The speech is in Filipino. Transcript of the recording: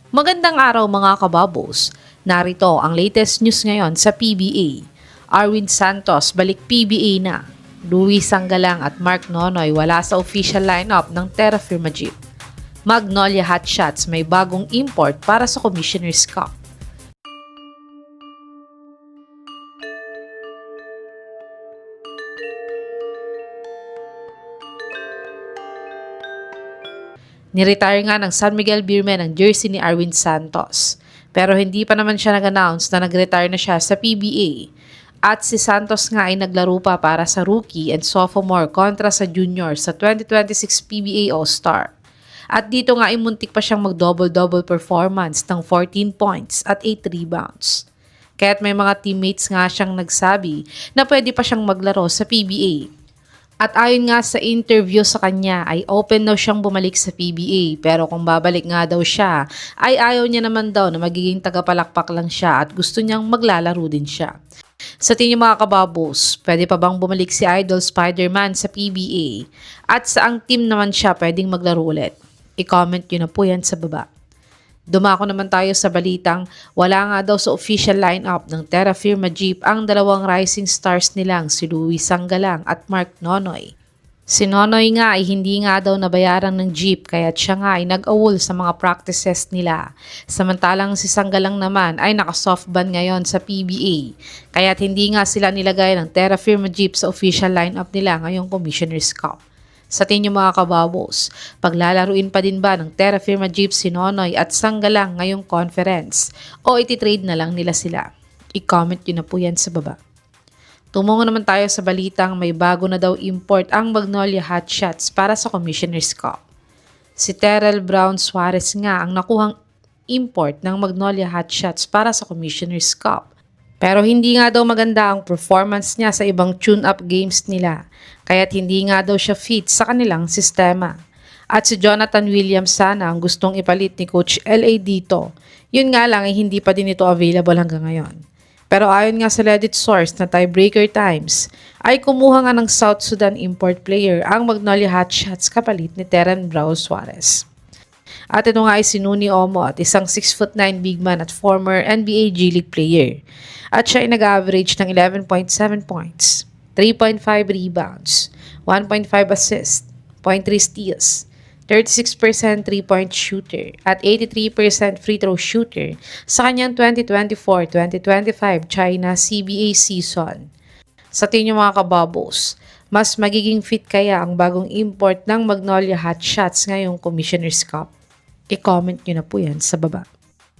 Magandang araw mga kababos. Narito ang latest news ngayon sa PBA. Arwin Santos balik PBA na. Luis Sanggalang at Mark Nonoy wala sa official lineup ng Terra Firma Jeep. Magnolia Hotshots may bagong import para sa Commissioner's Cup. Niretire nga ng San Miguel Beermen ang jersey ni Arwin Santos. Pero hindi pa naman siya nag-announce na nag-retire na siya sa PBA. At si Santos nga ay naglaro pa para sa rookie and sophomore kontra sa junior sa 2026 PBA All-Star. At dito nga ay muntik pa siyang mag-double-double performance ng 14 points at 8 rebounds. Kaya't may mga teammates nga siyang nagsabi na pwede pa siyang maglaro sa PBA. At ayon nga sa interview sa kanya ay open daw siyang bumalik sa PBA pero kung babalik nga daw siya ay ayaw niya naman daw na magiging tagapalakpak lang siya at gusto niyang maglalaro din siya. Sa tingin mga kababos, pwede pa bang bumalik si Idol Spider-Man sa PBA? At saang team naman siya pwedeng maglaro ulit? I-comment nyo na po yan sa baba. Dumako naman tayo sa balitang wala nga daw sa official lineup ng Terra Firma Jeep ang dalawang rising stars nilang si Luis Sanggalang at Mark Nonoy. Si Nonoy nga ay hindi nga daw nabayaran ng Jeep kaya't siya nga ay nag-awol sa mga practices nila. Samantalang si Sanggalang naman ay naka-softban ngayon sa PBA kaya't hindi nga sila nilagay ng Terra Firma Jeep sa official lineup nila ngayong Commissioner's Cup. Sa tingin mga kababos, paglalaruin pa din ba ng Terra Firma Jeep si Nonoy at Sanggalang ngayong conference o ititrade na lang nila sila? I-comment nyo na po yan sa baba. Tumungo naman tayo sa balitang may bago na daw import ang Magnolia Hotshots para sa Commissioner's Cup. Si Terrell Brown Suarez nga ang nakuhang import ng Magnolia Hotshots para sa Commissioner's Cup. Pero hindi nga daw maganda ang performance niya sa ibang tune-up games nila, kaya't hindi nga daw siya fit sa kanilang sistema. At si Jonathan Williams sana ang gustong ipalit ni Coach L.A. dito. Yun nga lang ay hindi pa din ito available hanggang ngayon. Pero ayon nga sa Reddit source na Tiebreaker Times, ay kumuha nga ng South Sudan import player ang Magnolia Hotshots kapalit ni Terran Brown Suarez. At ito nga ay si Nuni Omot, isang 6'9" big man at former NBA G League player. At siya ay nag-average ng 11.7 points, 3.5 rebounds, 1.5 assists, 0.3 steals, 36% 3-point shooter at 83% free throw shooter sa kanyang 2024-2025 China CBA season. Sa tingin mga kababos, mas magiging fit kaya ang bagong import ng Magnolia Hotshots ngayong Commissioner's Cup? I-comment nyo na po yan sa baba.